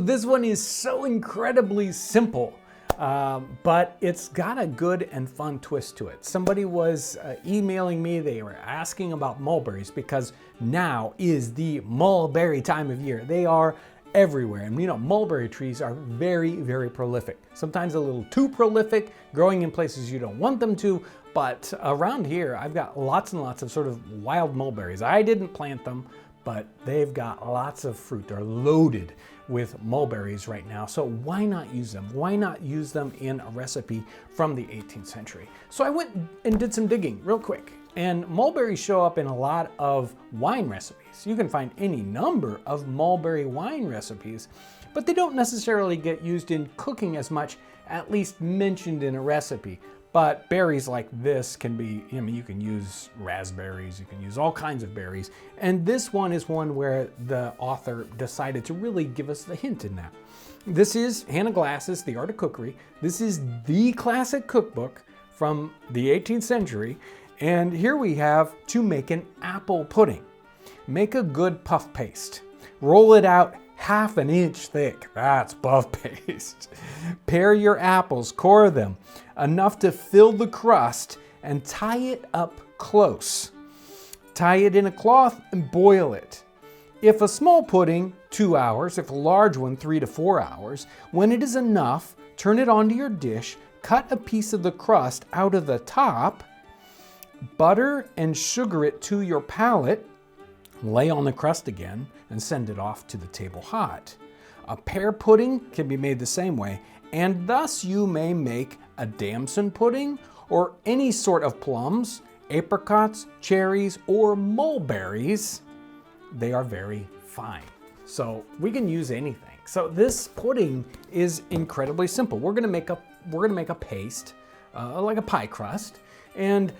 This one is so incredibly simple, but it's got a good and fun twist to it. Somebody was emailing me, they were asking about mulberries because now is the mulberry time of year. They are everywhere. And you know, mulberry trees are very, very prolific. Sometimes a little too prolific, growing in places you don't want them to, but around here I've got lots and lots of sort of wild mulberries. I didn't plant them, but they've got lots of fruit. They're loaded with mulberries right now. So why not use them? Why not use them in a recipe from the 18th century? So I went and did some digging real quick. And mulberries show up in a lot of wine recipes. You can find any number of mulberry wine recipes, but they don't necessarily get used in cooking as much, at least mentioned in a recipe. But berries like this can be, I mean, you can use raspberries, you can use all kinds of berries. And this one is one where the author decided to really give us the hint in that. This is Hannah Glass's The Art of Cookery. This is the classic cookbook from the 18th century. And here we have to make an apple pudding. Make a good puff paste. Roll it out half an inch thick. That's puff paste. Pare your apples, core them, enough to fill the crust, and tie it up close. Tie it in a cloth and boil it. If a small pudding, 2 hours. If a large one, 3 to 4 hours. When it is enough, turn it onto your dish, cut a piece of the crust out of the top, butter and sugar it to your palate, lay on the crust again, and send it off to the table hot. A pear pudding can be made the same way, and thus you may make a damson pudding or any sort of plums, apricots, cherries, or mulberries. They are very fine. So we can use anything. So this pudding is incredibly simple. We're gonna make a paste, like a pie crust, and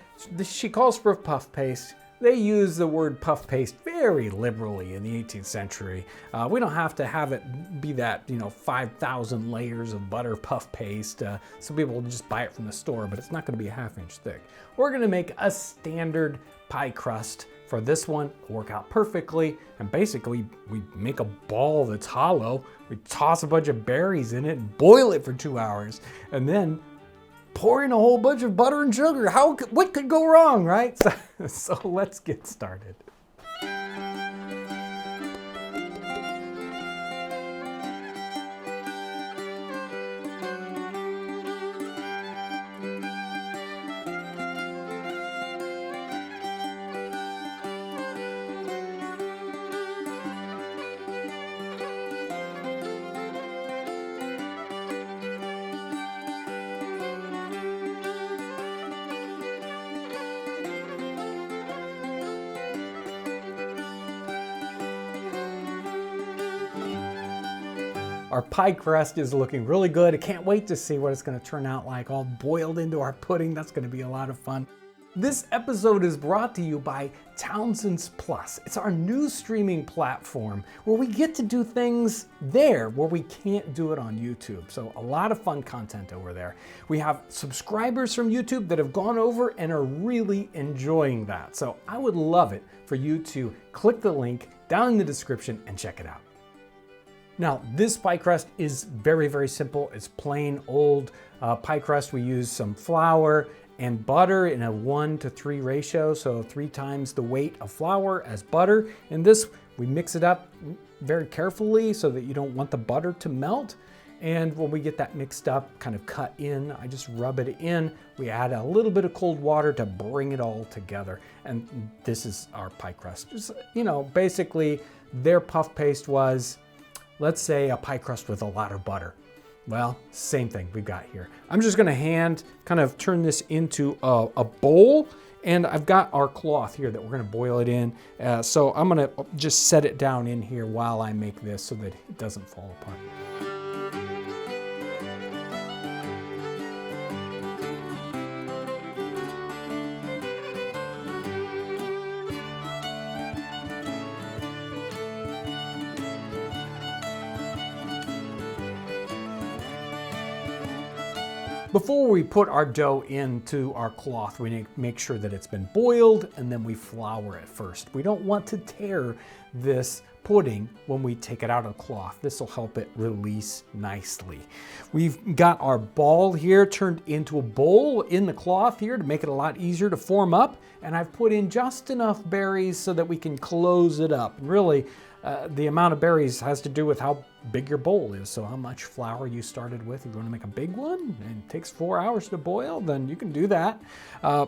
she calls for a puff paste. They use the word puff paste very liberally in the 18th century. We don't have to have it be that, 5,000 layers of butter puff paste. Some people will just buy it from the store, but it's not gonna be a ½ inch thick. We're gonna make a standard pie crust. For this one, it'll work out perfectly. And basically, we make a ball that's hollow. We toss a bunch of berries in it and boil it for 2 hours. And then pour in a whole bunch of butter and sugar. What could go wrong, right? So let's get started. Our pie crust is looking really good. I can't wait to see what it's gonna turn out like, all boiled into our pudding. That's gonna be a lot of fun. This episode is brought to you by Townsends Plus. It's our new streaming platform where we get to do things there where we can't do it on YouTube. So a lot of fun content over there. We have subscribers from YouTube that have gone over and are really enjoying that. So I would love it for you to click the link down in the description and check it out. Now, this pie crust is very, very simple. It's plain old pie crust. We use some flour and butter in a 1-to-3 ratio, so 3 times the weight of flour as butter. In this, we mix it up very carefully so that you don't want the butter to melt. And when we get that mixed up, kind of cut in, I just rub it in. We add a little bit of cold water to bring it all together. And this is our pie crust. Just, basically their puff paste was, let's say, a pie crust with a lot of butter. Well, same thing we've got here. I'm just gonna kind of turn this into a bowl, and I've got our cloth here that we're gonna boil it in. So I'm gonna just set it down in here while I make this so that it doesn't fall apart. Before we put our dough into our cloth, we need to make sure that it's been boiled, and then we flour it first. We don't want to tear this pudding when we take it out of the cloth. This will help it release nicely. We've got our ball here turned into a bowl in the cloth here to make it a lot easier to form up. And I've put in just enough berries so that we can close it up. Really, the amount of berries has to do with how big your bowl is. So how much flour you started with. If you want to make a big one and it takes 4 hours to boil, then you can do that.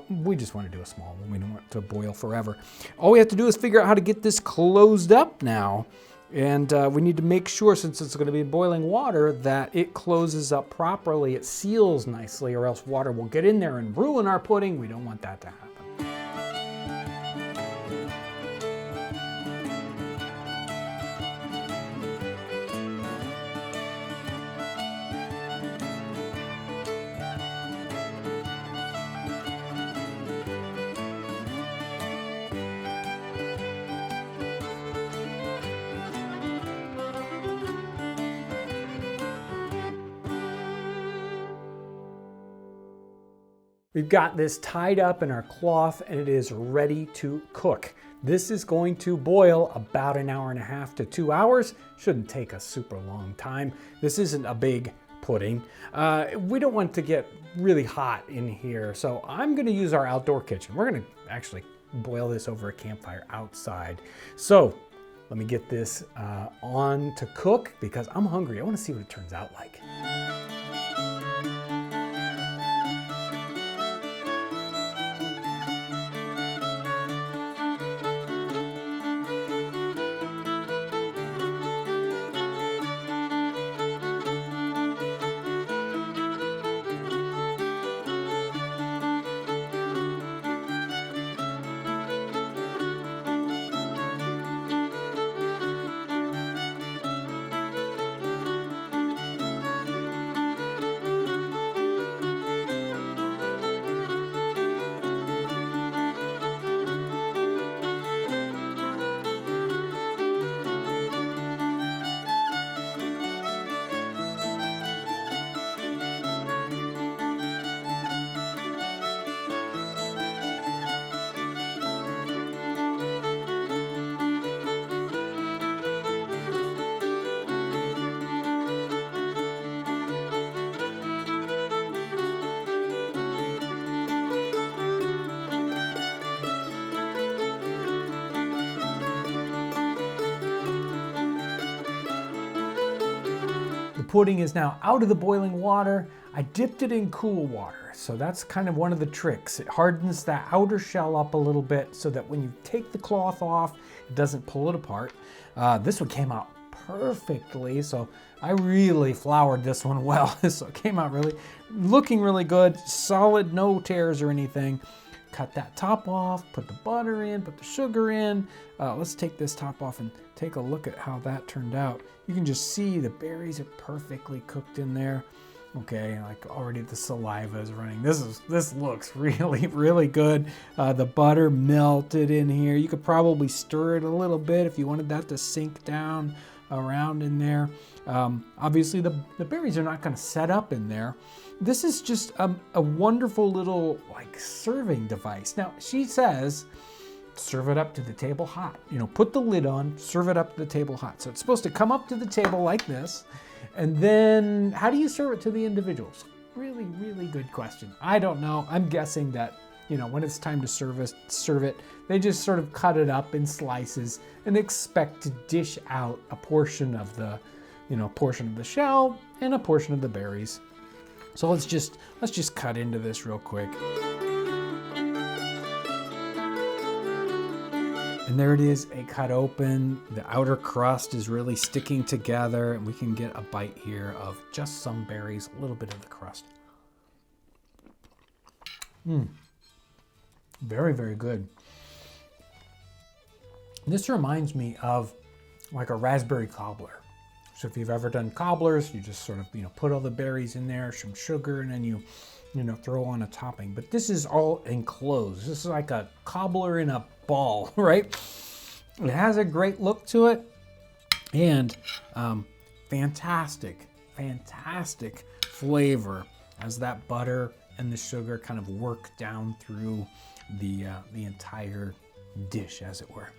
We just want to do a small one. We don't want it to boil forever. All we have to do is figure out how to get this closed up now. And we need to make sure, since it's going to be boiling water, that it closes up properly. It seals nicely, or else water will get in there and ruin our pudding. We don't want that to happen. We've got this tied up in our cloth and it is ready to cook. This is going to boil about 1.5 hours to 2 hours. Shouldn't take a super long time. This isn't a big pudding. We don't want to get really hot in here, so I'm gonna use our outdoor kitchen. We're gonna actually boil this over a campfire outside. So let me get this on to cook because I'm hungry. I wanna see what it turns out like. The pudding is now out of the boiling water. I dipped it in cool water, so that's kind of one of the tricks. It hardens that outer shell up a little bit so that when you take the cloth off, it doesn't pull it apart. This one came out perfectly, so I really floured this one well. So it came out looking really good, solid, no tears or anything. Cut that top off, put the butter in, put the sugar in. Let's take this top off and take a look at how that turned out. You can just see the berries are perfectly cooked in there. Okay, like already the saliva is running. This looks really, really good. The butter melted in here. You could probably stir it a little bit if you wanted that to sink down around in there. Obviously the berries are not gonna set up in there. This is just a wonderful little like serving device. Now she says, serve it up to the table hot. You know, put the lid on, serve it up to the table hot. So it's supposed to come up to the table like this. And then how do you serve it to the individuals? Really, really good question. I don't know. I'm guessing that, you know, when it's time to serve it, they just sort of cut it up in slices and expect to dish out a portion of the, portion of the shell and a portion of the berries. So let's just cut into this real quick. And there it is, a cut open. The outer crust is really sticking together, and we can get a bite here of just some berries, a little bit of the crust. Very, very good. This reminds me of like a raspberry cobbler. So if you've ever done cobblers, you just sort of, put all the berries in there, some sugar, and then you throw on a topping. But this is all enclosed. This is like a cobbler in a ball, right? It has a great look to it, and fantastic flavor as that butter and the sugar kind of work down through the entire dish, as it were.